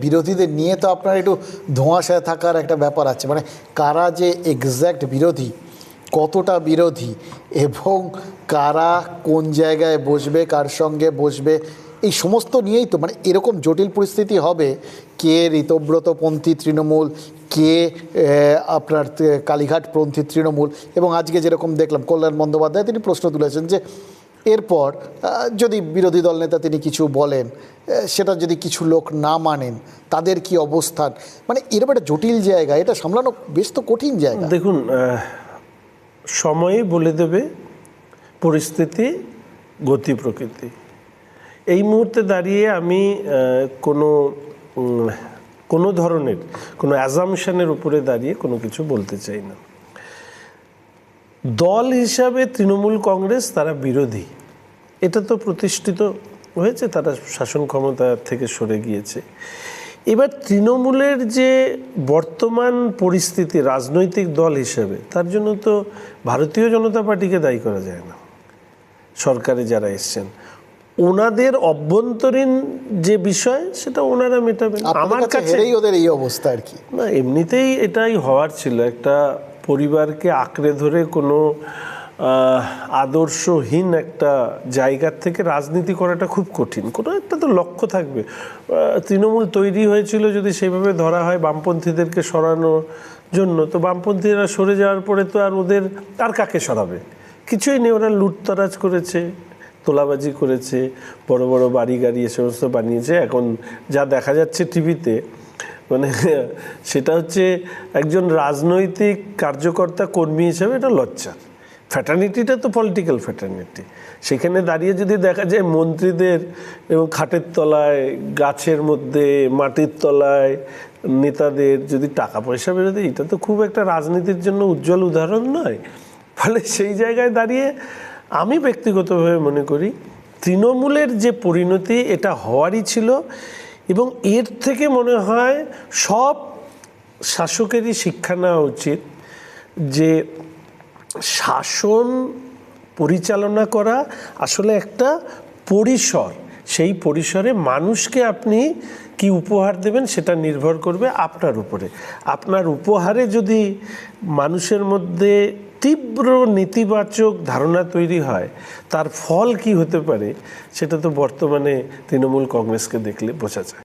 বিরোধীদের নিয়ে তো আপনার একটু ধোঁয়াশায় থাকার একটা ব্যাপার আছে, মানে কারা যে এক্স্যাক্ট বিরোধী, কতটা বিরোধী, এবং কারা কোন জায়গায় বসবে, কার সঙ্গে বসবে, এই সমস্ত নিয়েই তো মানে এরকম জটিল পরিস্থিতি হবে। কে ঋতব্রতপন্থী তৃণমূল, কে আপনার কালীঘাটপন্থী তৃণমূল, এবং আজকে যেরকম দেখলাম কল্যাণ বন্দ্যোপাধ্যায় তিনি প্রশ্ন তুলেছেন যে এরপর যদি বিরোধী দল নেতা তিনি কিছু বলেন, সেটা যদি কিছু লোক না মানেন তাদের কি অবস্থান, মানে এরকম একটা জটিল জায়গা, এটা সামলানো বেশ তো কঠিন জায়গা। দেখুন, সময়ে বলে দেবে পরিস্থিতি, গতি প্রকৃতি। এই মুহূর্তে দাঁড়িয়ে আমি কোনো ধরনের কোনো অ্যাজামশনের উপরে দাঁড়িয়ে কোনো কিছু বলতে চাই না। দল হিসাবে তৃণমূল কংগ্রেস তারা বিরোধী, এটা তো প্রতিষ্ঠিত হয়েছে, তারা শাসন ক্ষমতা থেকে সরে গিয়েছে। এবার তৃণমূলের যে বর্তমান পরিস্থিতি রাজনৈতিক দল হিসেবে, তার জন্য তো ভারতীয় জনতা পার্টিকে দায়ী করা যায় না। সরকারে যারা এসছেন ওনাদের অভ্যন্তরীণ যে বিষয় সেটা ওনারা মেটাবেন। আমার কাছে ওদের এই অবস্থা আর কি না, এমনিতেই এটাই হওয়ার ছিল। একটা পরিবারকে আঁকড়ে ধরে কোনো আদর্শহীন একটা জায়গার থেকে রাজনীতি করাটা খুব কঠিন। কোনো একটা তো লক্ষ্য থাকবে। তৃণমূল তৈরি হয়েছিল যদি সেভাবে ধরা হয় বামপন্থীদেরকে সরানোর জন্য, তো বামপন্থীরা সরে যাওয়ার পরে তো আর ওদের আর কাকে সরাবে? কিছুই নেই। ওরা লুটতরাজ করেছে, তোলাবাজি করেছে, বড় বড় বাড়ি গাড়ি এ সমস্ত বানিয়েছে। এখন যা দেখা যাচ্ছে টিভিতে, মানে সেটা হচ্ছে একজন রাজনৈতিক কার্যকর্তা কর্মী হিসেবে এটা লজ্জা। ফ্যাটার্নিটিটা তো পলিটিক্যাল ফ্যাটার্নিটি। সেখানে দাঁড়িয়ে যদি দেখা যায় মন্ত্রীদের এবং খাটের তলায়, গাছের মধ্যে, মাটির তলায় নেতাদের যদি টাকা পয়সা বেরোতে, এটা তো খুব একটা রাজনীতির জন্য উজ্জ্বল উদাহরণ নয়। ফলে সেই জায়গায় দাঁড়িয়ে আমি ব্যক্তিগতভাবে মনে করি তৃণমূলের যে পরিণতি এটা হওয়ারই ছিল, এবং এর থেকে মনে হয় সব শাসকেরই শিক্ষা নেওয়া উচিত যে শাসন পরিচালনা করা আসলে একটা পরিসর। সেই পরিসরে মানুষকে আপনি কি উপহার দেবেন সেটা নির্ভর করবে আপনার উপরে। আপনার উপহারে যদি মানুষের মধ্যে তীব্র নেতিবাচক ধারণা তৈরি হয়, তার ফল কি হতে পারে সেটা তো বর্তমানে তৃণমূল কংগ্রেসকে দেখলে বোঝা যায়।